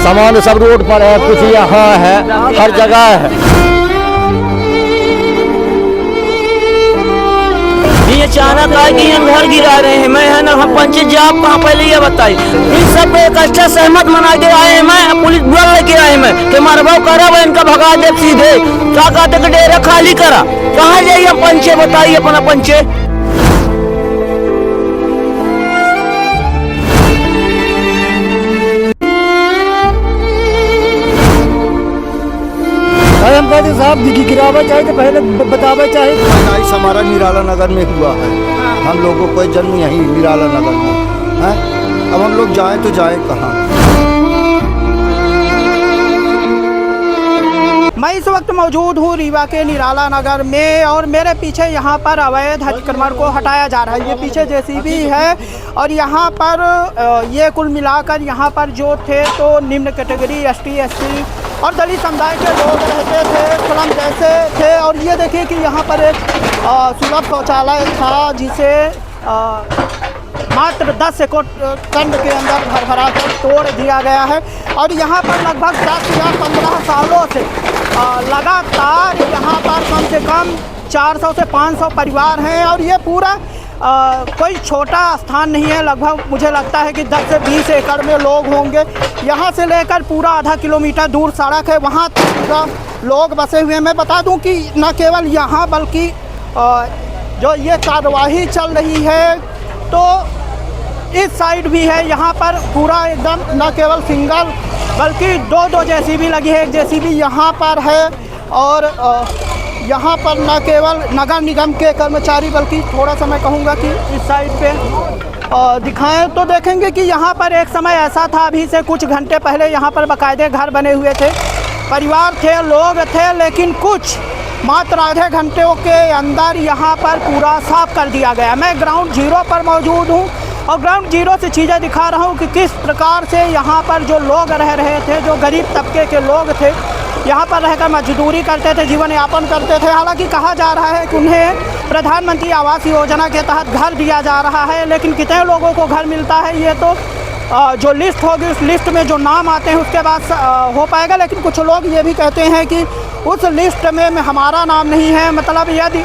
सामान सब रोड पर है, कुछ यहाँ है, हर जगह है। ये अचानक आए कि हम घर गिरा रहे हैं। मैं है ना हम पंचायत जाप कहाँ पहले ये बताई, इन सब पे एक अच्छा सहमत मना के आए हैं। मैं पुलिस बुला लेके आए मैं कि मरभाव करा हुआ इनका भगा दे सीधे। क्या कहते कि डेरा खाली करा, कहाँ जाइए हम पंचे बताइए अपना पंचे। साहब गिरावा चाहे तो पहले बतावा चाहे। पैदाइश हमारा निराला नगर में हुआ है, हम लोगों को जन्म यही निराला नगर में है। अब हम लोग जाएं तो जाएं कहाँ। मैं इस वक्त मौजूद हूँ रीवा के निराला नगर में और मेरे पीछे यहाँ पर अवैध अतिक्रमण को हटाया जा रहा है। ये पीछे जेसीबी है और यहाँ पर ये कुल मिलाकर यहाँ पर जो थे तो निम्न कैटेगरी ST SC और दलित समुदाय के लोग रहते थे, स्लम जैसे थे। और ये देखिए कि यहाँ पर एक सुलभ शौचालय था जिसे मात्र 10 सेकंड के अंदर भरभरा कर तोड़ दिया गया है। और यहाँ पर लगभग 10 या 15 सालों से लगातार यहाँ पर कम से कम 400 से 500 परिवार हैं। और ये पूरा कोई छोटा स्थान नहीं है, लगभग मुझे लगता है कि 10 से 20 एकड़ में लोग होंगे। यहाँ से लेकर पूरा आधा किलोमीटर दूर सड़क है, वहाँ तक लोग बसे हुए हैं। मैं बता दूं कि न केवल यहाँ बल्कि जो ये कार्यवाही चल रही है तो इस साइड भी है। यहाँ पर पूरा एकदम न केवल सिंगल बल्कि दो जेसीबी लगी है। एक जेसीबी यहाँ पर है और यहाँ पर न केवल नगर निगम के कर्मचारी बल्कि थोड़ा सा मैं कहूँगा कि इस साइड पे दिखाएं तो देखेंगे कि यहाँ पर एक समय ऐसा था, अभी से कुछ घंटे पहले यहाँ पर बाकायदे घर बने हुए थे, परिवार थे, लोग थे। लेकिन कुछ मात्र आधे घंटों के अंदर यहाँ पर पूरा साफ कर दिया गया। मैं ग्राउंड जीरो पर मौजूद हूँ और ग्राउंड जीरो से चीज़ें दिखा रहा हूँ कि किस प्रकार से यहाँ पर जो लोग रह रहे थे, जो गरीब तबके के लोग थे, यहाँ पर रहकर मजदूरी करते थे, जीवन यापन करते थे। हालांकि कहा जा रहा है कि उन्हें प्रधानमंत्री आवास योजना के तहत घर दिया जा रहा है, लेकिन कितने लोगों को घर मिलता है ये तो जो लिस्ट होगी उस लिस्ट में जो नाम आते हैं उसके बाद हो पाएगा। लेकिन कुछ लोग ये भी कहते हैं कि उस लिस्ट में हमारा नाम नहीं है। मतलब यदि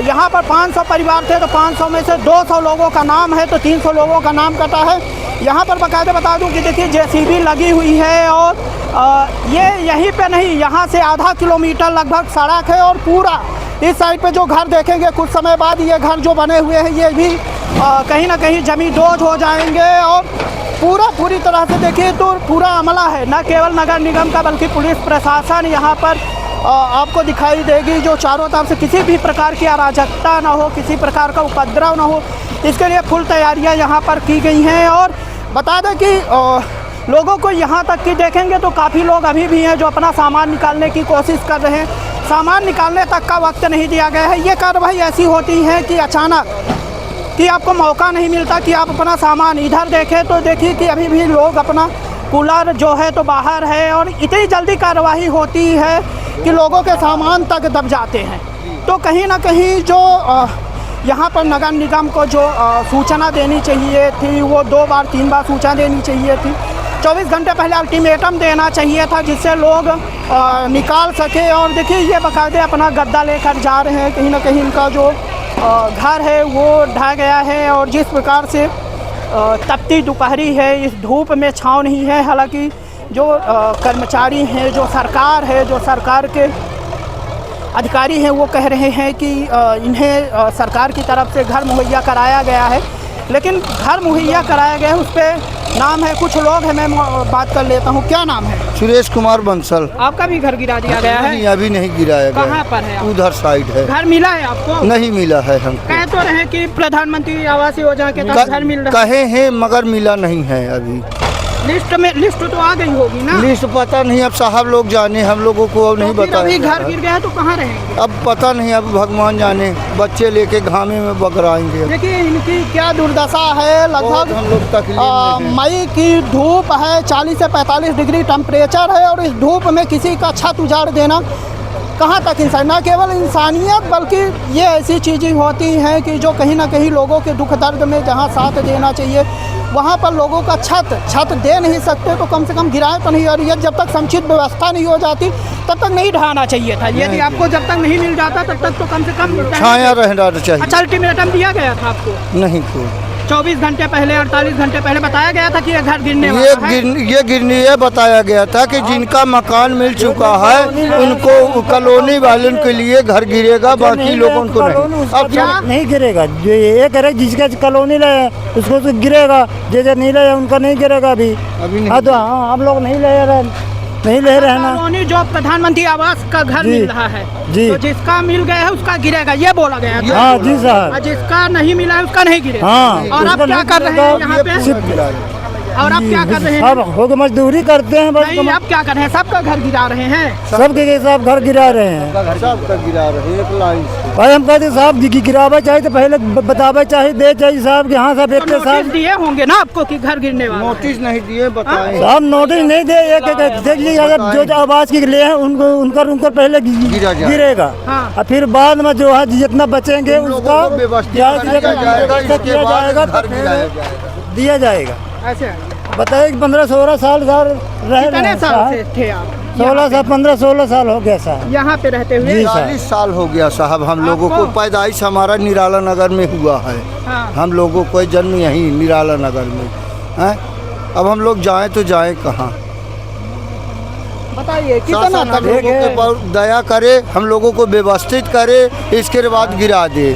यहाँ पर 500 परिवार थे तो 500 में से 200 लोगों का नाम है तो 300 लोगों का नाम कटा है। यहाँ पर बाकायदा बता दूँ कि देखिए जेसीबी लगी हुई है और ये यहीं पे नहीं, यहाँ से आधा किलोमीटर लगभग सड़क है और पूरा इस साइड पे जो घर देखेंगे कुछ समय बाद ये घर जो बने हुए हैं ये भी कहीं ना कहीं जमींदोज हो जाएंगे। और पूरी तरह से देखिए तो पूरा अमला है, न केवल नगर निगम का बल्कि पुलिस प्रशासन यहाँ पर आपको दिखाई देगी, जो चारों तरफ से किसी भी प्रकार की अराजकता ना हो, किसी प्रकार का उपद्रव ना हो, इसके लिए फुल तैयारियाँ यहाँ पर की गई हैं। और बता दें कि लोगों को यहाँ तक कि देखेंगे तो काफ़ी लोग अभी भी हैं जो अपना सामान निकालने की कोशिश कर रहे हैं, सामान निकालने तक का वक्त नहीं दिया गया है। ये कार्रवाई ऐसी होती है कि अचानक कि आपको मौका नहीं मिलता कि आप अपना सामान इधर देखें तो देखिए कि अभी भी लोग अपना कूलर जो है तो बाहर है और इतनी जल्दी कार्रवाई होती है कि लोगों के सामान तक दब जाते हैं। तो कहीं ना कहीं जो यहाँ पर नगर निगम को जो सूचना देनी चाहिए थी वो 2 बार 3 बार सूचना देनी चाहिए थी। 24 घंटे पहले अल्टीमेटम देना चाहिए था जिससे लोग निकाल सके। और देखिए ये बाकायदे अपना गद्दा लेकर जा रहे हैं, कहीं ना कहीं इनका जो घर है वो ढह गया है। और जिस प्रकार से तपती दोपहरी है, इस धूप में छाँव नहीं है। हालांकि जो कर्मचारी हैं, जो सरकार है, जो सरकार के अधिकारी हैं वो कह रहे हैं कि इन्हें सरकार की तरफ से घर मुहैया कराया गया है, लेकिन घर मुहैया कराया गया है उस पर नाम है, कुछ लोग हैं, मैं बात कर लेता हूँ। क्या नाम है? सुरेश कुमार बंसल। आपका भी घर गिरा दिया गया है? नहीं, अभी नहीं गिराया गया। कहाँ पर है? उधर साइड है। घर मिला है आपको? नहीं मिला है हमको। कह तो रहे कि प्रधानमंत्री आवास योजना के तहत घर मिल रहा है। कहे हैं मगर मिला नहीं है अभी। लिस्ट तो आ गई होगी ना? लिस्ट पता नहीं, अब साहब लोग जाने, हम लोगों को अब नहीं बताया। अभी घर गिर गया तो कहाँ रहेंगे? अब पता नहीं, अब भगवान जाने। बच्चे लेके घामे में बगराएंगे। देखिए इनकी क्या दुर्दशा है। लगभग हम लोग तकलीफ मई की धूप है, 40 से 45 डिग्री टेम्परेचर है और इस धूप में किसी का छत उजाड़ देना कहाँ तक इंसान, न केवल इंसानियत बल्कि ये ऐसी चीज़ें होती हैं कि जो कहीं ना कहीं लोगों के दुख दर्द में जहाँ साथ देना चाहिए वहाँ पर लोगों का छत दे नहीं सकते तो कम से कम गिराए तो नहीं। और ये जब तक समुचित व्यवस्था नहीं हो जाती तब तक नहीं ढहाना चाहिए था। यदि आपको जब तक नहीं मिल जाता तब तक तो कम से कम छाया रहना चाहिए। अच्छा, अल्टीमेटम दिया गया था आपको? नहीं कोई 24 घंटे पहले 48 घंटे पहले बताया गया था कि ये घर गिरने वाला है। ये गिरनी ये बताया गया था कि जिनका मकान मिल चुका है उनको कॉलोनी वालों के लिए घर गिरेगा, बाकी लोगों को नहीं। अब क्या नहीं गिरेगा, जो ये करे जिसका कॉलोनी लाया उसको तो गिरेगा, जो नहीं लाया उनका नहीं गिरेगा अभी नहीं। हाँ तो हाँ हम लोग नहीं ले रहे ना। कॉलोनी जो प्रधानमंत्री आवास का घर जी, मिल रहा है जी। तो जिसका मिल गया है उसका गिरेगा, ये बोला गया था। हाँ जी साहब। और जिसका नहीं मिला है उसका नहीं गिरेगा। हाँ, और आप उसका क्या नहीं कर रहे हैं गिरेगा, यहाँ पे? और आप क्या कर रहे हैं? अब हो गए मजदूरी करते हैं बस। नहीं, आप क्या कर रहे हैं? सबका घर गिरा रहे हैं। सबके साहब घर गिरा रहे हैं। सबका गिरा रहे हैं एक लाइन से। भाई हम कहते साहब गिरावा चाहिए तो पहले बतावे चाहिए, दे चाहिए साहब कि हाँ साहब एक तो साहब नोटिस दिए होंगे ना आपको कि घर गिरने वाला है। नोटिस नहीं दिए, बताएं। साहब नोटिस नहीं दे, जो आवाज के लिए हैं उनको उनका पहले गिरेगा। हाँ। और फिर बाद में जो है जितना बचेंगे उसका दिया जाएगा। ऐसे बताइए 15-16 साल रहे कितने साल से थे आप 15-16 साल हो गया साहब यहाँ पे रहते हुए? जी। 40 साल हो गया साहब हम लोगों को। आपको? पैदाइश हमारा निराला नगर में हुआ है। हाँ। हम लोगों को जन्म यहीं निराला नगर में है। अब हम लोग जाएं तो जाएं कहाँ? बताइए कितना शासन हम लोगों के पर दया करे, हम लोगों को व्यवस्थित करे, इसके बाद गिरा दे।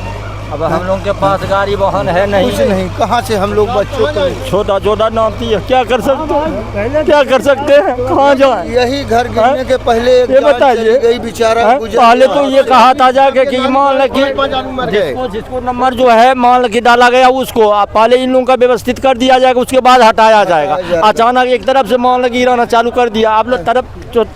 अब हम लोग के पास गाड़ी वाहन है कुछ नहीं, कहाँ से हम लोग बच्चों को छोटा छोटा नाती है, क्या कर सकते हैं? क्या कर सकते हैं? कहाँ जाए? यही घर गिरने के पहले एक ये जान बताइए। चली गई बेचारा, गुजर पहले गया। तो ये कहा था जाके कि मान लो कि जिसको नंबर जो है मान लो कि डाला गया उसको पहले इन लोगों का व्यवस्थित कर दिया जाएगा, उसके बाद हटाया जाएगा। अचानक एक तरफ से मान लो गिराना चालू कर दिया, आप लोग तरफ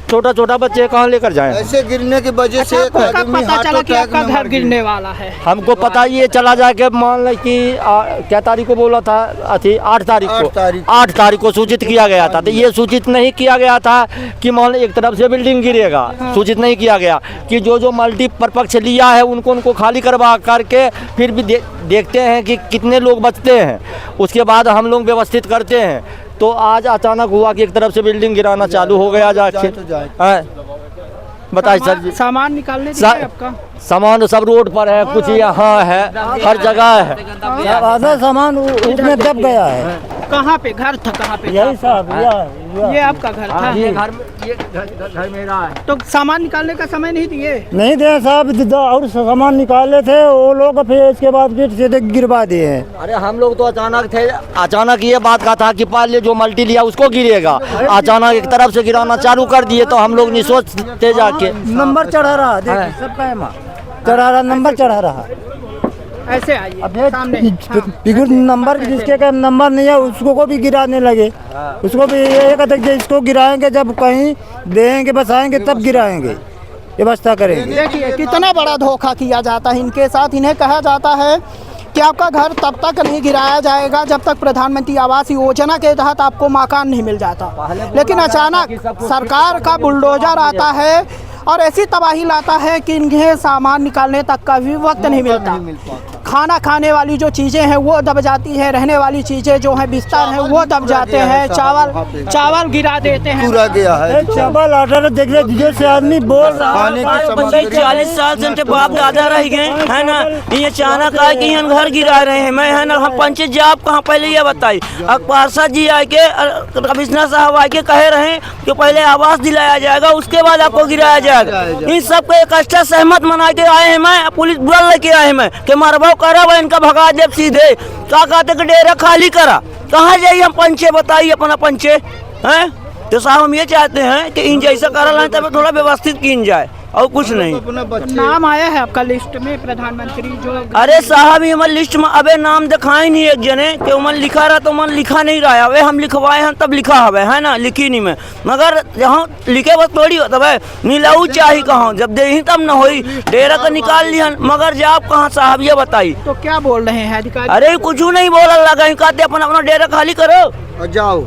छोटा छोटा बच्चे कहाँ लेकर जाए? ऐसे गिरने की वजह से एक आपको कब आदमी पता हार्ट चला कि अटैक आपका में घर मर गया। गिरने वाला है? हमको पता ये चला जाके मान लो कि क्या तारीख को बोला था, अथी 8 तारीख को 8 तारीख को सूचित किया गया था। तो ये सूचित नहीं किया गया था कि मान लो एक तरफ से बिल्डिंग गिरेगा, सूचित नहीं किया गया कि जो मल्टीपर्पज लिया है उनको खाली करवा करके फिर भी देखते हैं कि कितने लोग बचते हैं, उसके बाद हम लोग व्यवस्थित करते हैं। तो आज अचानक हुआ कि एक तरफ से बिल्डिंग गिराना चालू हो गया जाके। बताइए सर जी। सामान निकालने दिया आपका? सामान सब रोड पर है, कुछ यहाँ है, हर जगह है। साहब आधा सामान उसमें दब गया है। कहाँ पे घर था? कहाँ पे यही साहब ये आपका घर था? ये घर मेरा है। तो सामान निकालने का समय नहीं दिए? नहीं दे साहब, और सामान निकाले थे वो लोग, फिर इसके बाद फिर सीधे गिरवा दिए हैं। अरे हम लोग तो अचानक थे, अचानक ये बात का था कि पहले जो मल्टी लिया उसको गिरेगा, अचानक एक तरफ से गिराना चालू कर दिए तो हम लोग निसोच थे जाके। नंबर चढ़ा रहा, देखिए सबका चढ़ा रहा, नंबर चढ़ा रहा। ऐसे आइए अब सामने। बिगुर नंबर जिसके का नंबर नहीं है उसको को भी गिराने लगे। उसको भी ये कहते कि इसको गिराएंगे जब कहीं देंगे बसाएंगे तब गिराएंगे, व्यवस्था करेंगे। देखिए कितना बड़ा धोखा किया जाता है इनके साथ। इन्हें कहा जाता है कि आपका घर तब तक नहीं गिराया जाएगा जब तक प्रधानमंत्री आवास योजना के तहत आपको मकान नहीं मिल जाता। लेकिन अचानक सरकार का बुलडोजर आता है और ऐसी तबाही लाता है कि इन्हें सामान निकालने तक का भी वक्त नहीं मिलता। खाना खाने वाली जो चीज़ें हैं वो दब जाती है, रहने वाली चीज़ें जो हैं बिस्तर हैं वो दब जाते हैं, चावल गिरा देते हैं। पूरा गया है चावल आटा देख रहे जिसे से आदमी बोल रहा खाने की सामग्री। 40 साल से उनके बाप दादा रह गए है ना, ये अचानक आए कि यहाँ घर गिरा रहे हैं। मैं है ना हम पंचायत जी आप कहाँ पहले ये बताई, अब पार्षद जी आके कमिश्नर साहब आके कहे रहे कि पहले आवास दिलाया जाएगा उसके बाद आपको गिराया जाएगा। इन सबको एक अच्छा सहमत मना के आए हैं, मैं पुलिस बुला लेके आए हैं मैं कि मरबो करा वह इनका भगा दे सीधे। क्या कहते कि डेरा खाली करा, कहाँ जाइए हम पंचे? बताइए अपना पंचे हैं। तो साहब हम ये चाहते हैं कि इन जैसा करा है तब थोड़ा व्यवस्थित की जाए और कुछ नहीं। नाम आया है आपका लिस्ट में प्रधानमंत्री जो? अरे साहब ये हमारे लिस्ट में अबे नाम दिखाए नहीं एक जने कि मन लिखा रहा तो मन लिखा नहीं रहा है। हम लिखवाए हैं तब लिखा है ना, लिखी नहीं में। मगर यहाँ लिखे बस थोड़ी होता है, मिलाऊ चाहिए कहाँ, जब दे ही तब न होई। डेरा का निकाल लिया मगर जाप कहाँ साहब ये बताई। तो क्या बोल रहे हैं अधिकारी? अरे कुछ नहीं बोला लगा, कहते अपना अपना डेरा खाली करो और जाओ।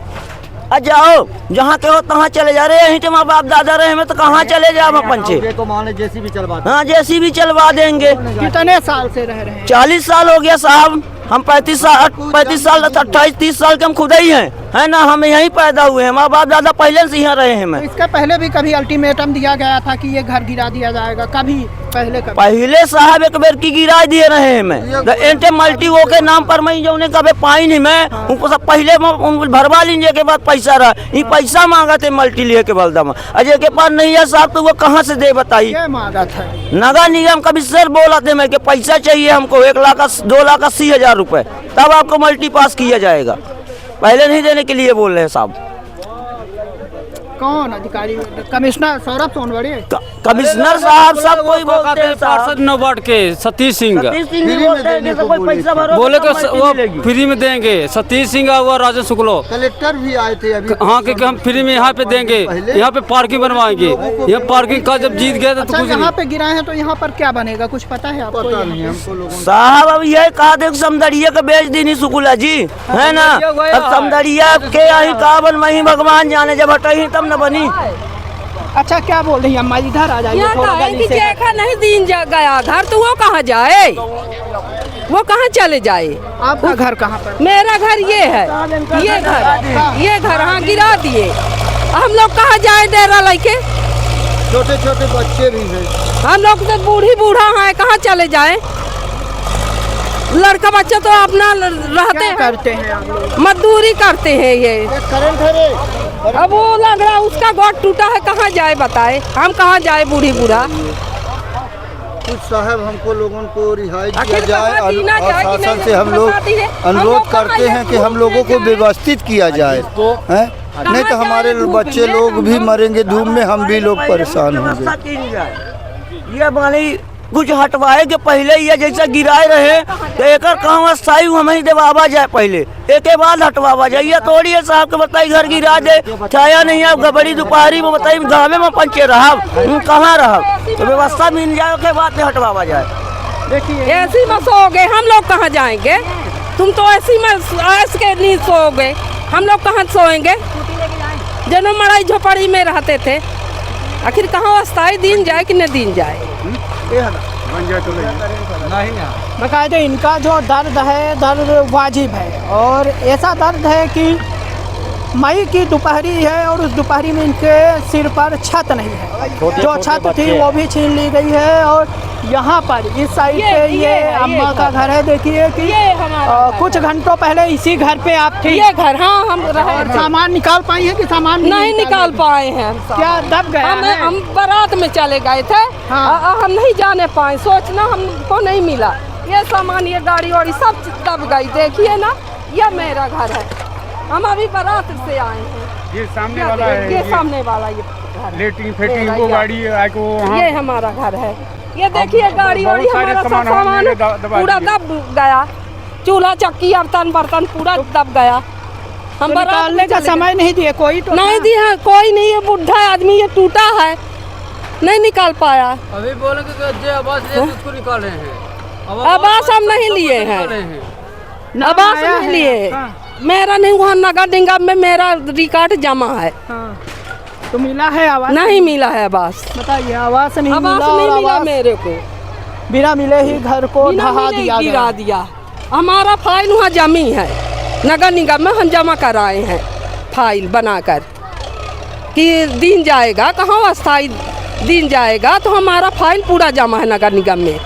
आज जाओ जहाँ के हो तहाँ चले जा रहे, यहीं तो माँ बाप दादा रहे में तो कहाँ चले जाओ अपन से। तो मान जेसीबी चलवा हाँ जेसीबी चलवा देंगे। कितने साल से रह रहे हैं? 40 साल हो गया साहब, हम 35 साल 28-30 साल के हम खुद ही हैं, है ना। हम यहीं पैदा हुए हैं, माँ बाप दादा पहले से यहाँ रहे हैं। मैं इसका पहले भी कभी अल्टीमेटम दिया गया था कि ये घर गिरा दिया जाएगा, कभी पहले साहब एक बेर की गिरा दिए रहे हैं। मैं एंटे मल्टी वो के नाम पर मैं जो कभी पाई नहीं, मैं उनको सब पहले भरवा लीजिए के बाद पैसा रहा, ये पैसा मांगा थे मल्टी लिए के बलदम, अजय के पास नहीं है साहब तो वो कहाँ से दे बताइए। मांगा था नगर निगम कमिश्नर बोला थे मैं कि पैसा चाहिए हमको 1,02,80,000 रुपए, तब आपको मल्टी पास किया जाएगा। पहले नहीं देने के लिए बोल रहे हैं साहब। कौन अधिकारी? कमिश्नर सौरभ सोनवड़े, कमिश्नर साहब सब कोई बोलते हैं। पार्षद नौबाट के सतीश सिंह बोले कि वो फ्री में देंगे। सतीश सिंह और राजन शुक्लो कलेक्टर भी आए थे अभी। हाँ कि हम फ्री में यहाँ पे देंगे, यहाँ पे पार्किंग बनवाएंगे। यहाँ पार्किंग का जब जीत गया तो अच्छा, कुछ यहाँ पे गिराए हैं तो यहाँ पर क्या बनेगा कुछ पता है आपको? पता नहीं हमको लोगों साहब अब ये कहा देख समदड़िया का बेच दी नहीं शुक्ला जी, है ना। अब समदड़िया के यही कहा बन वही भगवान जाने, जब हटाई तब न बनी। अच्छा क्या बोल रही है अम्मा, इधर आ जाइए थोड़ा गली से। नहीं दिन गया घर तो वो कहाँ जाए, वो कहाँ चले जाए? आपका घर कहाँ पर? मेरा घर ये है, ये घर हाँ गिरा दिए। हम लोग कहाँ जाए डेरा लेके? छोटे छोटे बच्चे भी हैं। हम लोग तो बूढ़ी बूढ़ा है, कहाँ चले जाए? लड़का बच्चा तो अपना रहते हैं, करते हैं आप लोग? मजदूरी करते हैं। ये करंट है रे। अब वो लग रहा उसका गोद टूटा है, कहाँ जाए बताए? हम कहाँ जाए बूढ़ी बूढ़ा? कुछ साहब हमको लोगों को रिहाई दिया आखिर जाए कहाँ जीना और जाए कि शासन नहीं, से हम लोग बताती है। हम अनुरोध लोग कहाँ करते हैं कि हम लोगों को व्यवस्थित किया जाए, हैं? नहीं तो हमारे बच्चे लोग भी मरेंगे धूप में, हम भी लोग परेशान होंगे। ये मानी कुछ हटवाए के पहले ये जैसा गिराए रहे तो एक काम स्थायी हमें देवाबा जाए, पहले एक के बाद हटवाबा जाए। ये थोड़ी है साहब के बताई घर गिरा दे, छाया नहीं है गबड़ी दोपहरी में बताई गाँव में पंचे रहा कहाँ रहा, तो व्यवस्था मिल जाए के बाद में हटवाबा जाए। देखिए ऐसी में सोओगे, हम लोग कहाँ जाएंगे? तुम तो ऐसी में ऐस के नहीं सोओगे, हम लोग कहाँ सोएंगे? जनो मड़ाई झोपड़ी में रहते थे, आखिर कहाँ अस्थाई दिन जाए कि न दिन जाए? बकायदे इनका जो दर्द है दर्द वाजिब है, और ऐसा दर्द है कि मई की दोपहरी है और उस दोपहरी में इनके सिर पर छत नहीं है, जो छत थी वो भी छीन ली गई है। और यहाँ पर इस साइड पे ये अम्मा का घर है। देखिए कि कुछ घंटों पहले इसी घर पे आप थे। ये घर हाँ हम और सामान निकाल पाई है कि सामान नहीं निकाल पाए हैं। क्या दब गया है? हम बारात में चले गए थे, हम नहीं जाने पाए, सोचना हमको नहीं मिला। ये सामान ये गाड़ी वाड़ी सब दब गई। देखिए ना, ये मेरा घर है, हम अभी बारात से आए हैं। ये सामने वाला है, ये सामने वाला ये घर है। लेटिंग फेटिंग वो गाड़ी ये हमारा घर है। ये देखिए गाड़ी वाड़ी हमारा सब सामान पूरा दब गया, चूल्हा चक्की बर्तन बर्तन पूरा दब गया। हम निकालने का समय नहीं दिए कोई? तो नहीं दिया कोई नहीं, ये बुढ़ा आदमी ये टूटा है, नहीं निकाल पाया। अभी बोले कि आवास उसको निकाल रहे हैं। आवास हम नहीं लिए हैं, आवास नहीं लिए। मेरा नहीं, वहाँ नगर निगम में मेरा रिकॉर्ड जमा है। तो मिला है आवास? नहीं मिला है आवास। बताइए, आवास नहीं आवास मिला, नहीं और मिला आवास मेरे को। बिना मिले ही घर को ढहा दिया गिरा गया। दिया। हमारा फाइल वहाँ जमी है, नगर निगम में हम जमा कराए हैं फाइल बनाकर कि दिन जाएगा, कहाँ अस्थाई दिन जाएगा, तो हमारा फाइल पूरा जमा है नगर निगम में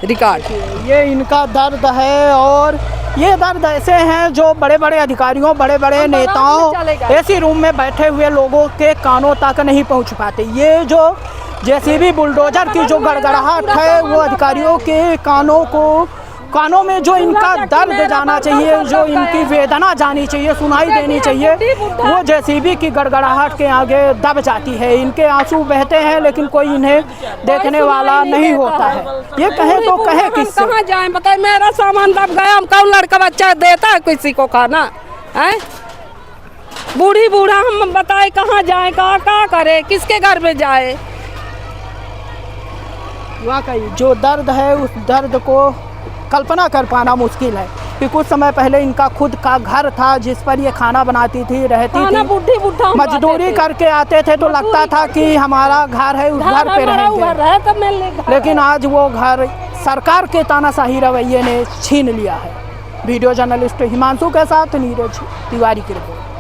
रिकॉर्ड। ये इनका दर्द है, और ये दर्द ऐसे हैं जो बड़े बड़े अधिकारियों, बड़े बड़े नेताओं, ऐसी रूम में बैठे हुए लोगों के कानों तक नहीं पहुंच पाते। ये जो जेसीबी बुलडोजर की जो गड़गड़ाहट है वो अधिकारियों के कानों में जो इनका दर्द जाना चाहिए, जो इनकी वेदना जानी चाहिए, सुनाई देनी चाहिए, वो जेसीबी की गड़गड़ाहट के आगे दब जाती है। इनके आंसू बहते हैं लेकिन कोई इन्हें देखने वाला नहीं होता है। ये कहे तो कहे किससे? कहाँ जाए बताए? मेरा सामान दब गया, हम कौन लड़का बच्चा देता है किसी को खाना है? बूढ़ी बूढ़ा हम बताए कहाँ जाए, क्या करे, किसके घर में जाए? वाकई जो दर्द है उस दर्द को कल्पना कर पाना मुश्किल है। कि कुछ समय पहले इनका खुद का घर था जिस पर ये खाना बनाती थी, रहती थी, बुढ़ी बुढ़ा मजदूरी करके आते थे तो लगता था कि हमारा घर है, उस घर पे रहेंगे। लेकिन आज वो घर सरकार के तानाशाही रवैये ने छीन लिया है। वीडियो जर्नलिस्ट हिमांशु के साथ नीरज तिवारी की रिपोर्ट।